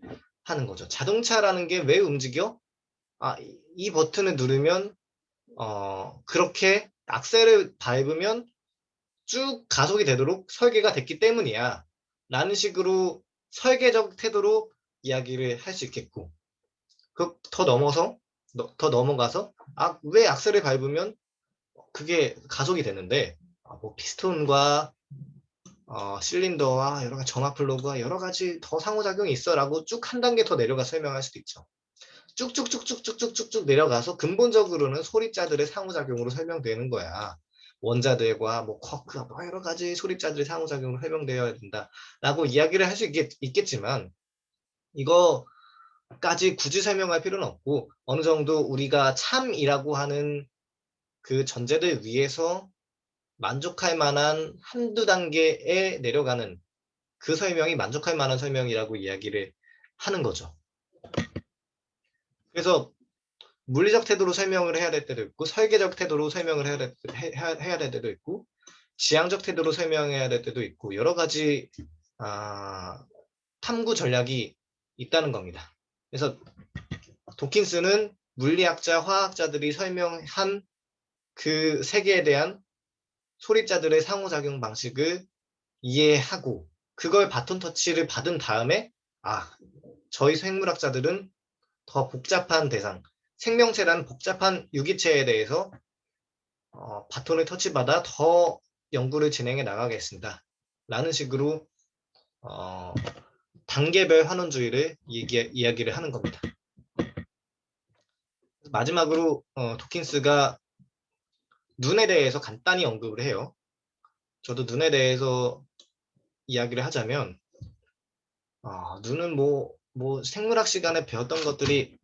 하는 거죠. 자동차라는 게 왜 움직여? 이 버튼을 누르면 그렇게 악셀을 밟으면 쭉 가속이 되도록 설계가 됐기 때문이야. 라는 식으로 설계적 태도로 이야기를 할 수 있겠고 더 넘어가서 왜 악셀을 밟으면 그게 가속이 되는데 뭐 피스톤과 실린더와 여러 가지 점화 플러그와 여러 가지 더 상호작용이 있어라고 쭉 한 단계 더 내려가 설명할 수도 있죠. 쭉쭉쭉쭉쭉쭉쭉 내려가서 근본적으로는 소립자들의 상호작용으로 설명되는 거야. 원자들과 뭐 쿼크와 뭐 여러 가지 소립자들의 상호작용으로 설명되어야 된다라고 이야기를 할 수 있겠지만 이거까지 굳이 설명할 필요는 없고 어느 정도 우리가 참이라고 하는 그 전제들 위에서 만족할 만한 한두 단계에 내려가는 그 설명이 만족할 만한 설명이라고 이야기를 하는 거죠. 그래서 물리적 태도로 설명을 해야 될 때도 있고 설계적 태도로 설명을 해야 될 때도 있고 지향적 태도로 설명해야 될 때도 있고 여러 가지 탐구 전략이 있다는 겁니다. 그래서 도킨스는 물리학자, 화학자들이 설명한 그 세계에 대한 소립자들의 상호작용 방식을 이해하고 그걸 바톤 터치를 받은 다음에 저희 생물학자들은 더 복잡한 대상, 생명체라는 복잡한 유기체에 대해서 바톤을 터치받아 더 연구를 진행해 나가겠습니다. 라는 식으로 단계별 환원주의를 이야기를 하는 겁니다. 마지막으로 도킨스가 눈에 대해서 간단히 언급을 해요. 저도 눈에 대해서 이야기를 하자면 눈은 뭐 생물학 시간에 배웠던 것들이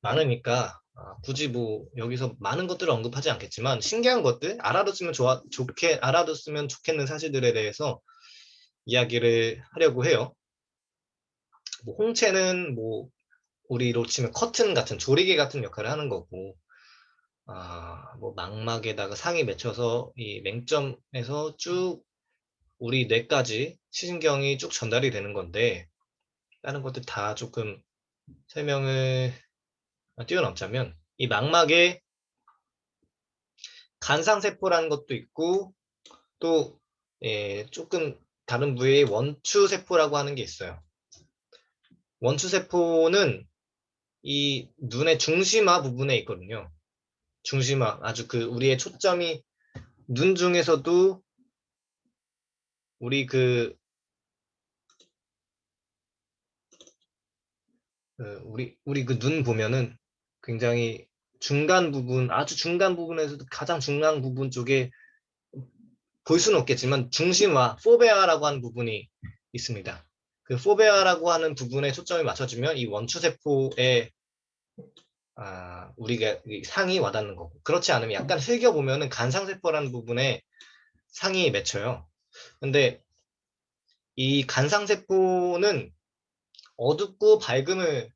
많으니까 굳이 뭐 여기서 많은 것들을 언급하지 않겠지만 신기한 것들 알아뒀으면 좋겠는 사실들에 대해서 이야기를 하려고 해요. 뭐 홍채는 뭐 우리로 치면 커튼 같은 조리개 같은 역할을 하는 거고, 뭐 망막에다가 상이 맺혀서 이 맹점에서 쭉 우리 뇌까지 시신경이 쭉 전달이 되는 건데, 다른 것들 다 조금 설명을 뛰어넘자면 이 망막에 간상세포라는 것도 있고 또 조금 다른 부위에 원추세포라고 하는 게 있어요. 원추세포는 이 눈의 중심화 부분에 있거든요. 중심화, 아주 그 우리의 초점이 눈 중에서도 우리 우리 그 눈 보면은 굉장히 중간 부분, 아주 중간 부분에서도 가장 중간 부분 쪽에 볼 수는 없겠지만 중심화, 포베아라고 하는 부분이 있습니다. 그 포베아라고 하는 부분에 초점이 맞춰지면 이 원추세포에 우리가 상이 와닿는 거고, 그렇지 않으면 약간 흘겨보면은 간상세포라는 부분에 상이 맺혀요. 근데 이 간상세포는 어둡고 밝음을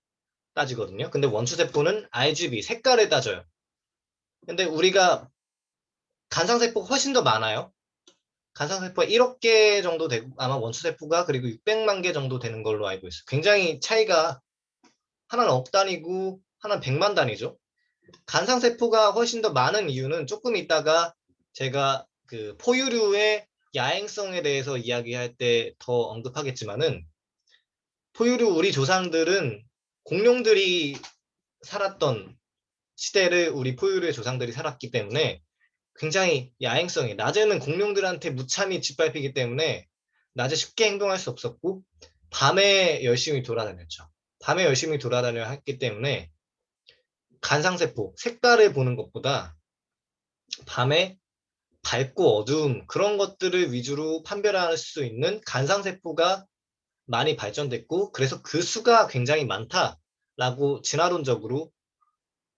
따지거든요. 근데 원추세포는 RGB, 색깔을 따져요. 근데 우리가 간상세포가 훨씬 더 많아요. 간상세포가 1억 개 정도 되고 아마 원추세포가 그리고 600만 개 정도 되는 걸로 알고 있어요. 굉장히 차이가 하나는 억 단위고 하나는 100만 단위죠. 간상세포가 훨씬 더 많은 이유는 조금 있다가 제가 그 포유류의 야행성에 대해서 이야기할 때 더 언급하겠지만은 포유류 우리 조상들은 공룡들이 살았던 시대를 우리 포유류의 조상들이 살았기 때문에 굉장히 야행성이 낮에는 공룡들한테 무참히 짓밟히기 때문에 낮에 쉽게 행동할 수 없었고 밤에 열심히 돌아다녔죠. 밤에 열심히 돌아다녀야 했기 때문에 간상세포, 색깔을 보는 것보다 밤에 밝고 어두움 그런 것들을 위주로 판별할 수 있는 간상세포가 많이 발전됐고 그래서 그 수가 굉장히 많다라고 진화론적으로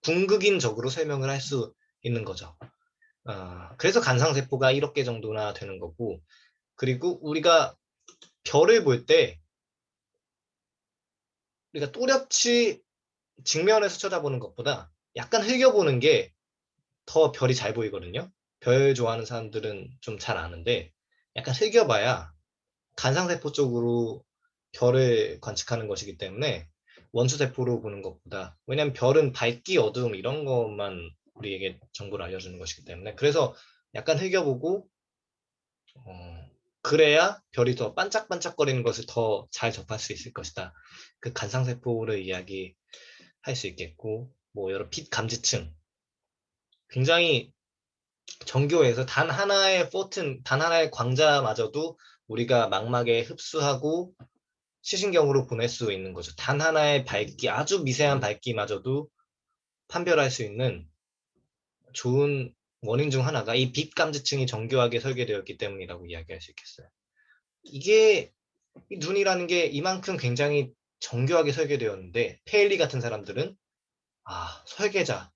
궁극인적으로 설명을 할 수 있는 거죠. 그래서 간상세포가 1억 개 정도나 되는 거고, 그리고 우리가 별을 볼 때 우리가 또렷이 직면에서 쳐다보는 것보다 약간 흘겨보는 게 더 별이 잘 보이거든요. 별 좋아하는 사람들은 좀 잘 아는데 약간 흘겨봐야 간상세포 쪽으로 별을 관측하는 것이기 때문에 원추세포로 보는 것보다, 왜냐면 별은 밝기, 어두움 이런 것만 우리에게 정보를 알려주는 것이기 때문에, 그래서 약간 흘겨보고 그래야 별이 더 반짝반짝거리는 것을 더 잘 접할 수 있을 것이다. 그 간상세포를 이야기할 수 있겠고, 뭐 여러 빛 감지층, 굉장히 정교해서 단 하나의 포튼, 단 하나의 광자마저도 우리가 망막에 흡수하고 시신경으로 보낼 수 있는 거죠. 단 하나의 밝기, 아주 미세한 밝기마저도 판별할 수 있는 좋은 원인 중 하나가 이 빛 감지층이 정교하게 설계되었기 때문이라고 이야기할 수 있겠어요. 이게 이 눈이라는 게 이만큼 굉장히 정교하게 설계되었는데 페일리 같은 사람들은 설계자,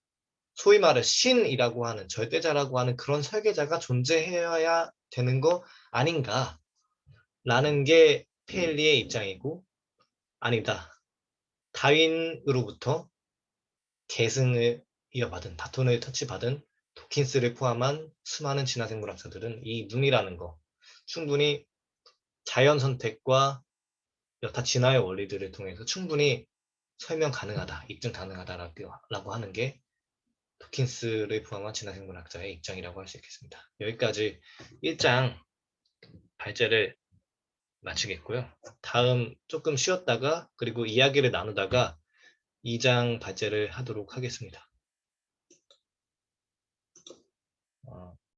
소위 말해 신이라고 하는 절대자라고 하는 그런 설계자가 존재해야 되는 거 아닌가라는 게 페일리의 입장이고, 아니다. 다윈으로부터 계승을 이어받은, 바톤을 터치받은 도킨스를 포함한 수많은 진화생물학자들은 이 눈이라는 거 충분히 자연 선택과 여타 진화의 원리들을 통해서 충분히 설명 가능하다, 입증 가능하다라고 하는 게 도킨스를 포함한 진화생물학자의 입장이라고 할 수 있겠습니다. 여기까지 1장 발제를 마치겠고요. 다음 조금 쉬었다가 그리고 이야기를 나누다가 2장 발제를 하도록 하겠습니다.